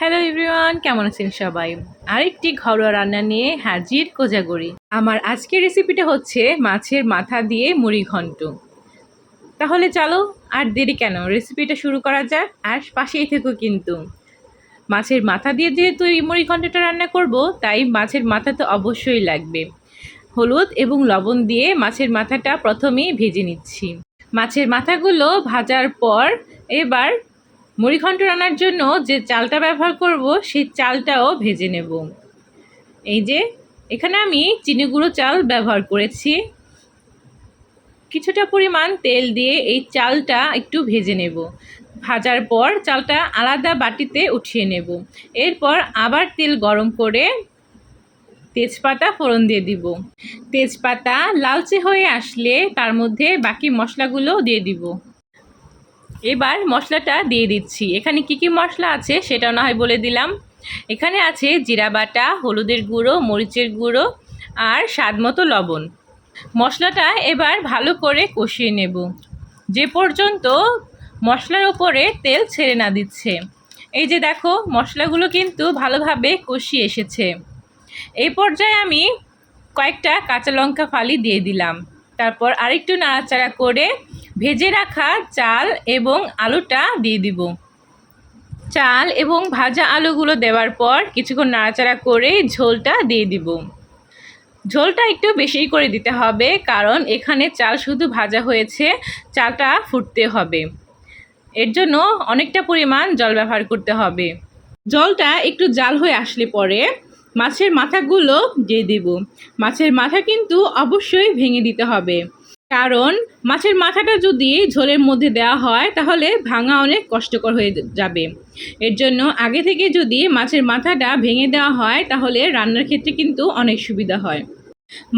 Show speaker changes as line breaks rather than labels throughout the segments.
Hello everyone, কেমন আছেন সবাই? আরেকটি ঘরোয়া রান্না নিয়ে হাজির কোজাগরি। আমার আজকের রেসিপিটা হচ্ছে মাছের মাথা দিয়ে মুড়ি ঘন্ট। তাহলে চলো আর দেরি কেন, রেসিপিটা শুরু করা যাক। আর পাশেই থেকো কিন্তু। মাছের মাথা দিয়ে যেহেতু এই মুড়ি ঘন্টটা রান্না করব, তাই মাছের মাথা তো অবশ্যই লাগবে। হলুদ এবং লবণ দিয়ে মাছের মাথাটা প্রথমেই ভেজে নিচ্ছি। মাছের মাথাগুলো ভাজার পর এবার মুড়িঘণ্ট রান্নার জন্য যে চালটা ব্যবহার করব সেই চালটাও ভেজে নেব। এই যে এখানে আমি চিনি গুঁড়ো চাল ব্যবহার করেছি। কিছুটা পরিমাণ তেল দিয়ে এই চালটা একটু ভেজে নেব। ভাজার পর চালটা আলাদা বাটিতে উঠিয়ে নেব। এরপর আবার তেল গরম করে তেজপাতা ফোড়ন দিয়ে দিব। তেজপাতা লালচে হয়ে আসলে তার মধ্যে বাকি মশলাগুলো দিয়ে দিব। এবার মশলাটা দিয়ে দিচ্ছি। এখানে কি কি মশলা আছে সেটা না হয় বলে দিলাম। এখানে আছে জিরা বাটা, হলুদের গুঁড়ো, মরিচের গুঁড়ো আর স্বাদমতো লবণ। মশলাটা এবার ভালো করে কষিয়ে নেব যে পর্যন্ত মশলার ওপরে তেল ছেড়ে না দিচ্ছে। এই যে দেখো, মশলাগুলো কিন্তু ভালোভাবে কষিয়ে এসেছে। এই পর্যায়ে আমি কয়েকটা কাঁচা লঙ্কা ফালি দিয়ে দিলাম। তারপর আরেকটু নাড়াচাড়া করে ভেজে রাখা চাল এবং আলুটা দিয়ে দিব। চাল এবং ভাজা আলুগুলো দেওয়ার পর কিছুক্ষণ নাড়াচাড়া করে ঝোলটা দিয়ে দিব। ঝোলটা একটু বেশি করে দিতে হবে, কারণ এখানে চাল শুধু ভাজা হয়েছে, চালটা ফুটতে হবে। এর জন্য অনেকটা পরিমাণ জল ব্যবহার করতে হবে। জলটা একটু জাল হয়ে আসলে পরে মাছের মাথাগুলো দিয়ে দিব। মাছের মাথা কিন্তু অবশ্যই ভেঙে দিতে হবে, কারণ মাছের মাথাটা যদি ঝোলের মধ্যে দেওয়া হয় তাহলে ভাঙা অনেক কষ্টকর হয়ে যাবে। এর জন্য আগে থেকে যদি মাছের মাথাটা ভেঙে দেওয়া হয় তাহলে রান্নার ক্ষেত্রে কিন্তু অনেক সুবিধা হয়।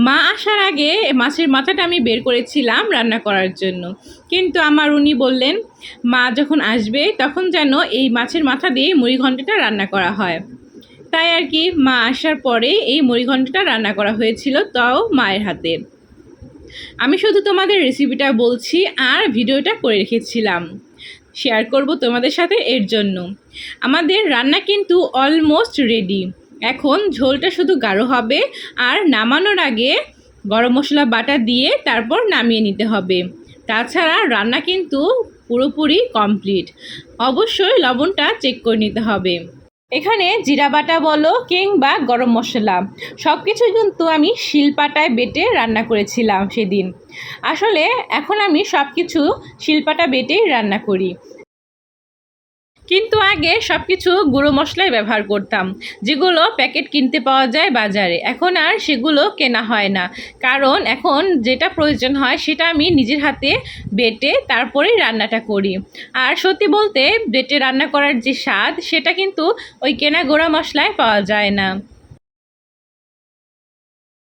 মা আসার আগে মাছের মাথাটা আমি বের করেছিলাম রান্না করার জন্য, কিন্তু আমার উনি বললেন মা যখন আসবে তখন যেন এই মাছের মাথা দিয়ে মুড়িঘণ্টটা রান্না করা হয়। তাই আর কি মা আসার পরে এই মুড়িঘণ্টটা রান্না করা হয়েছিল, তাও মায়ের হাতে। আমি শুধু তোমাদের রেসিপিটা বলছি আর ভিডিওটা করে রেখেছিলাম, শেয়ার করব তোমাদের সাথে। এর জন্য আমাদের রান্না কিন্তু অলমোস্ট রেডি। এখন ঝোলটা শুধু গাঢ় হবে, আর নামানোর আগে গরম মশলা বাটা দিয়ে তারপর নামিয়ে নিতে হবে। তাছাড়া রান্না কিন্তু পুরোপুরি কমপ্লিট। অবশ্যই লবণটা চেক করে নিতে হবে। এখানে জিরা বাটা বলো কিংবা গরম মশলা সব কিছুই কিন্তু আমি শিলপাটায় বেটে রান্না করেছিলাম সেদিন। আসলে এখন আমি সব কিছু শিলপাটা বেটেই রান্না করি, কিন্তু আগে সব কিছু গুঁড়ো মশলাই ব্যবহার করতাম, যেগুলো প্যাকেট কিনতে পাওয়া যায় বাজারে। এখন আর সেগুলো কেনা হয় না, কারণ এখন যেটা প্রয়োজন হয় সেটা আমি নিজের হাতে বেটে তারপরেই রান্নাটা করি। আর সত্যি বলতে বেটে রান্না করার যে স্বাদ সেটা কিন্তু ওই কেনা গুঁড়া মশলায় পাওয়া যায় না।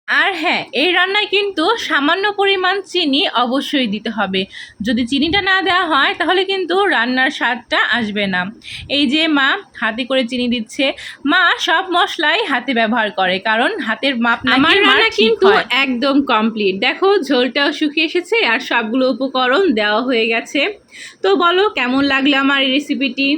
আর হ্যাঁ, এই রান্নায় কিন্তু সামান্য পরিমাণ চিনি অবশ্যই দিতে হবে। যদি চিনিটা না দেওয়া হয় তাহলে কিন্তু রান্নার স্বাদটা আসবে না। এই যে মা হাতে করে চিনি দিচ্ছে। মা সব মশলাই হাতে ব্যবহার করে, কারণ হাতের মাপ নাকি আমার রান্না কিন্তু একদম কমপ্লিট। দেখো ঝোলটাও শুকিয়ে এসেছে আর সবগুলো উপকরণ দেওয়া হয়ে গেছে। তো বলো কেমন লাগলো আমার এই রেসিপিটি।